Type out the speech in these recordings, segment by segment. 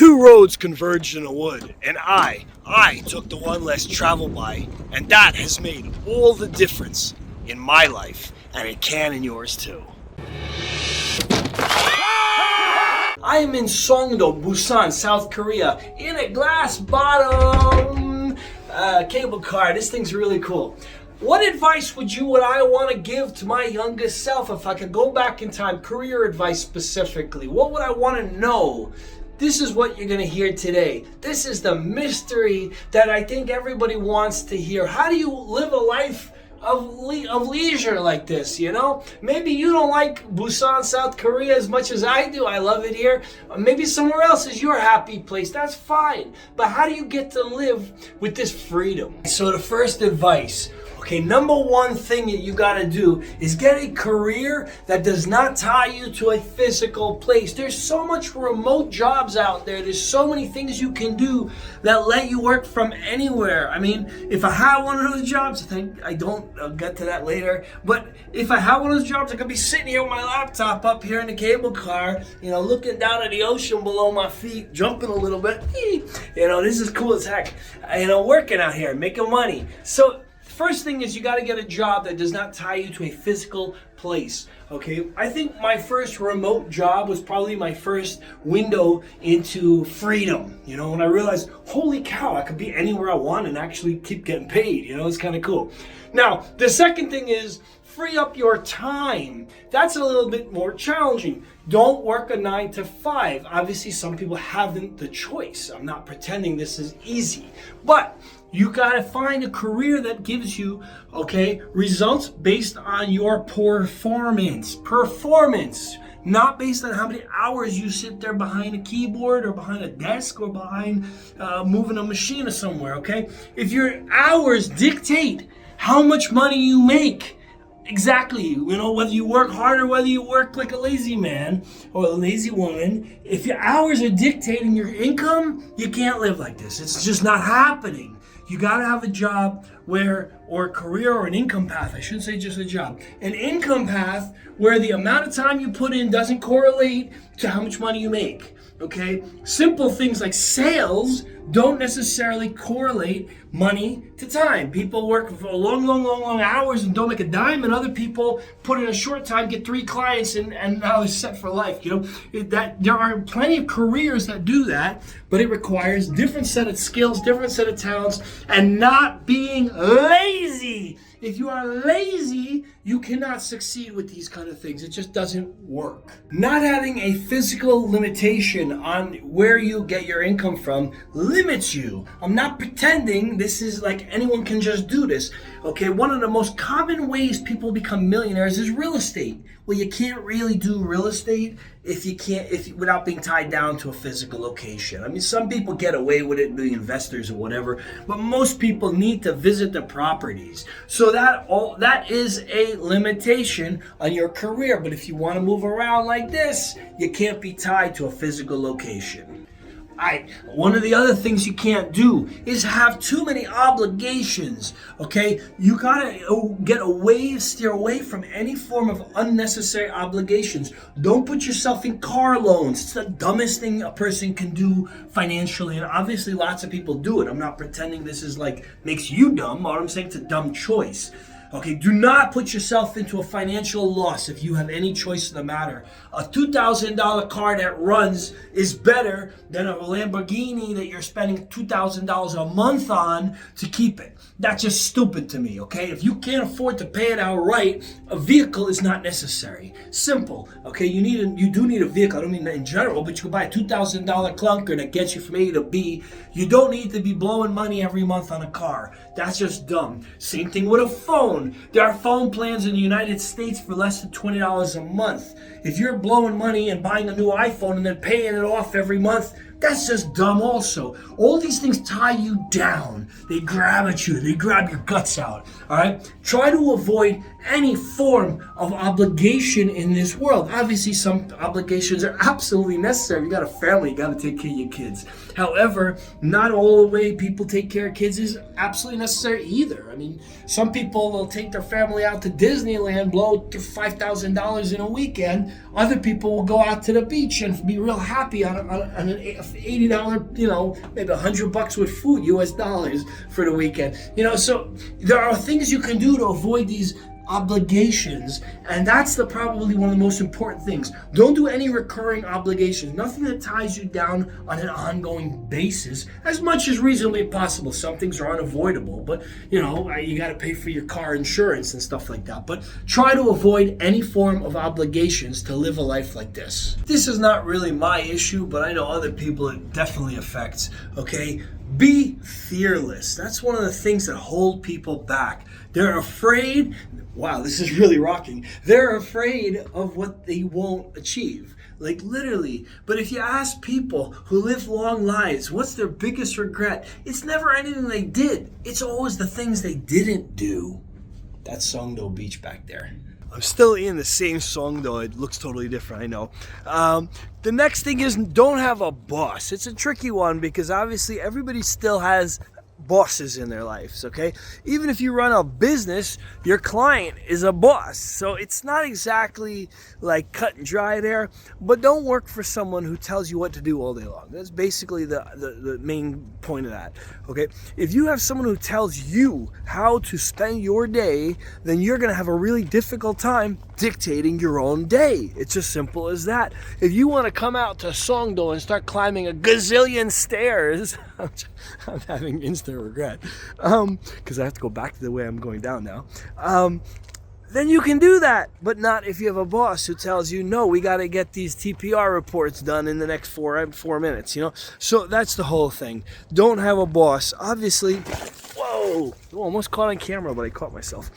Two roads converged in a wood, and I took the one less traveled by, and that has made all the difference in my life, and it can in yours too. I am in Songdo, Busan, South Korea, in a glass bottom cable car. This thing's really cool. What advice would I want to give to my youngest self if I could go back in time? Career advice specifically. What would I want to know? This is what you're going to hear today. This is the mystery that I think everybody wants to hear. How do you live a life of leisure like this, you know? Maybe you don't like Busan, South Korea as much as I do. I love it here. Maybe somewhere else is your happy place. That's fine. But how do you get to live with this freedom? So the first advice, okay, number one thing that you gotta do is get a career that does not tie you to a physical place. There's so much remote jobs out there. There's so many things you can do that let you work from anywhere. I mean, if I had one of those jobs, I'll get to that later, but if I had one of those jobs, I could be sitting here with my laptop up here in the cable car, you know, looking down at the ocean below my feet, jumping a little bit. You know, this is cool as heck. You know, working out here, making money. So, first thing is you got to get a job that does not tie you to a physical place, okay? I think my first remote job was probably my first window into freedom, you know, when I realized, holy cow, I could be anywhere I want and actually keep getting paid, you know, it's kind of cool. Now, the second thing is free up your time. That's a little bit more challenging. Don't work a 9 to 5. Obviously, some people haven't the choice. I'm not pretending this is easy, but you gotta find a career that gives you, okay, results based on your performance. Performance, not based on how many hours you sit there behind a keyboard or behind a desk or behind moving a machine or somewhere, okay? If your hours dictate how much money you make, exactly, you know, whether you work hard or whether you work like a lazy man or a lazy woman, if your hours are dictating your income, you can't live like this. It's just not happening. You gotta have a job or a career or an income path. I shouldn't say just a job. An income path where the amount of time you put in doesn't correlate to how much money you make, okay? Simple things like sales don't necessarily correlate money to time. People work for long hours and don't make a dime, and other people put in a short time, get 3 clients, and now they're set for life. You know, that there are plenty of careers that do that, but it requires different set of skills, different set of talents, and not being lazy. If you are lazy, you cannot succeed with these kind of things. It just doesn't work. Not having a physical limitation on where you get your income from limits you. I'm not pretending this is like anyone can just do this. Okay, one of the most common ways people become millionaires is real estate. Well, you can't really do real estate without being tied down to a physical location. I mean, some people get away with it being investors or whatever, but most people need to visit the properties. So that is a limitation on your career. But if you want to move around like this, you can't be tied to a physical location. One of the other things you can't do is have too many obligations, okay? You gotta steer away from any form of unnecessary obligations. Don't put yourself in car loans. It's the dumbest thing a person can do financially, and obviously lots of people do it. I'm not pretending this is makes you dumb. All I'm saying, it's a dumb choice. Okay, do not put yourself into a financial loss if you have any choice in the matter. A $2,000 car that runs is better than a Lamborghini that you're spending $2,000 a month on to keep it. That's just stupid to me, okay? If you can't afford to pay it outright, a vehicle is not necessary. Simple, okay? You do need a vehicle. I don't mean that in general, but you can buy a $2,000 clunker that gets you from A to B. You don't need to be blowing money every month on a car. That's just dumb. Same thing with a phone. There are phone plans in the United States for less than $20 a month. If you're blowing money and buying a new iPhone and then paying it off every month, that's just dumb also. All these things tie you down. They grab at you. They grab your guts out. All right? Try to avoid any form of obligation in this world. Obviously, some obligations are absolutely necessary. You got a family. You got to take care of your kids. However, not all the way people take care of kids is absolutely necessary either. I mean, some people will take their family out to Disneyland, blow $5,000 in a weekend. Other people will go out to the beach and be real happy on a $80, maybe $100 with food, US dollars for the weekend. So there are things you can do to avoid these obligations, and that's probably one of the most important things. Don't do any recurring obligations, nothing that ties you down on an ongoing basis, as much as reasonably possible. Some things are unavoidable, but you got to pay for your car insurance and stuff like that. But try to avoid any form of obligations to live a life like this. This is not really my issue, but I know other people it definitely affects. Okay, be fearless. That's one of the things that hold people back. They're afraid. Wow, this is really rocking. They're afraid of what they won't achieve. Like literally. But if you ask people who live long lives, what's their biggest regret? It's never anything they did. It's always the things they didn't do. That's Songdo Beach back there. I'm still in the same Songdo. It looks totally different, I know. The next thing is don't have a boss. It's a tricky one because obviously everybody still has bosses in their lives, okay? Even if you run a business, your client is a boss. So it's not exactly like cut and dry there, but don't work for someone who tells you what to do all day long. That's basically the main point of that, okay? If you have someone who tells you how to spend your day, then you're gonna have a really difficult time dictating your own day. It's as simple as that. If you want to come out to Songdo and start climbing a gazillion stairs, I'm having instant regret because I have to go back to the way I'm going down now. Then you can do that, but not if you have a boss who tells you, no, we got to get these TPR reports done in the next four minutes, So that's the whole thing. Don't have a boss. Obviously, whoa, almost caught on camera, but I caught myself.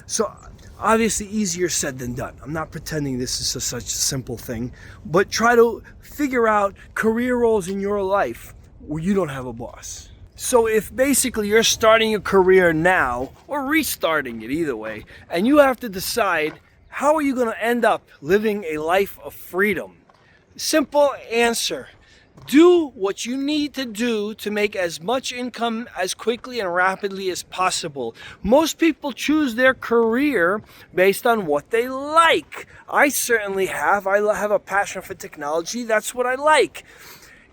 So obviously easier said than done. I'm not pretending this is such a simple thing, but try to figure out career roles in your life where you don't have a boss. So if basically you're starting a career now or restarting it, either way, and you have to decide how are you going to end up living a life of freedom? Simple answer. Do what you need to do to make as much income as quickly and rapidly as possible. Most people choose their career based on what they like. I certainly have. I have a passion for technology. That's what I like.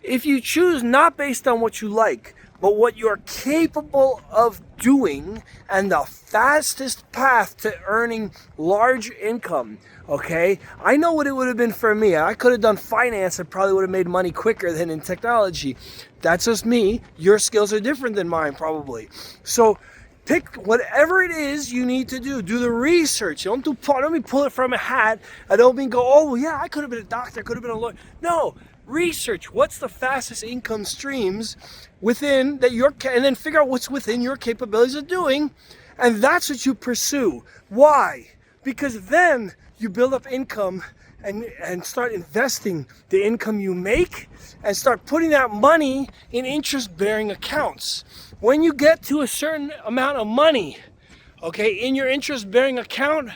If you choose not based on what you like, but what you're capable of doing and the fastest path to earning large income, okay? I know what it would have been for me. I could have done finance and probably would have made money quicker than in technology. That's just me. Your skills are different than mine, probably. So pick whatever it is you need to do. Do the research. Don't let me pull it from a hat. I don't mean go, oh yeah, I could have been a doctor, I could have been a lawyer. No. Research what's the fastest income streams within that and then figure out what's within your capabilities of doing, and that's what you pursue. Why? Because then you build up income and start investing the income you make and start putting that money in interest-bearing accounts. When you get to a certain amount of money, okay, in your interest-bearing account,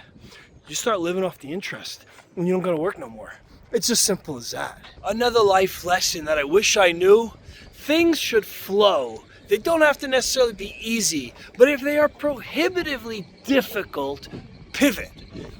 you start living off the interest when you don't go to work no more. It's as simple as that. Another life lesson that I wish I knew, things should flow. They don't have to necessarily be easy, but if they are prohibitively difficult, pivot,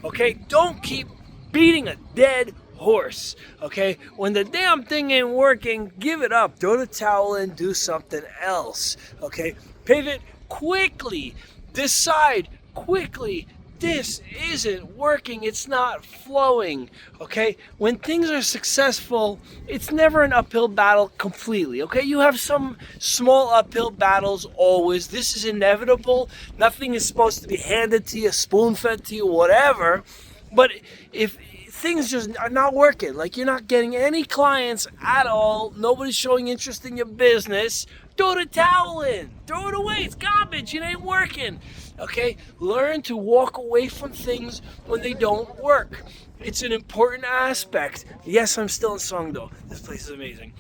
okay? Don't keep beating a dead horse, okay? When the damn thing ain't working, give it up. Throw the towel in, do something else, okay? Pivot quickly. Decide quickly. This isn't working, it's not flowing, okay? When things are successful, it's never an uphill battle completely, okay? You have some small uphill battles always. This is inevitable. Nothing is supposed to be handed to you, spoon-fed to you, whatever. But if things just are not working, like you're not getting any clients at all, nobody's showing interest in your business, throw the towel in, throw it away, it's garbage, it ain't working. Okay, learn to walk away from things when they don't work. It's an important aspect. Yes, I'm still in Songdo. This place is amazing.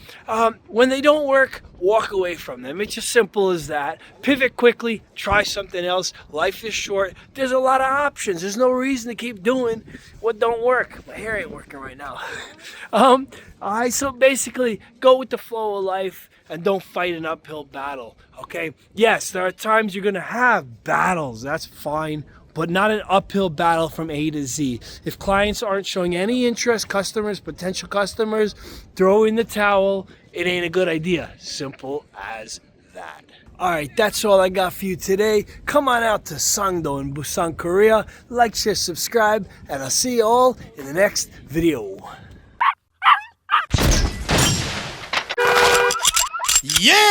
When they don't work, walk away from them. It's as simple as that. Pivot quickly, try something else. Life is short. There's a lot of options. There's no reason to keep doing what don't work. My hair ain't working right now. So basically, go with the flow of life and don't fight an uphill battle, okay? Yes, there are times you're gonna have battles, that's fine, but not an uphill battle from A to Z. If clients aren't showing any interest, potential customers, throw in the towel. it ain't a good idea. Simple as that. Alright, that's all I got for you today. Come on out to Songdo in Busan, Korea. Like, share, subscribe, and I'll see you all in the next video. Yeah!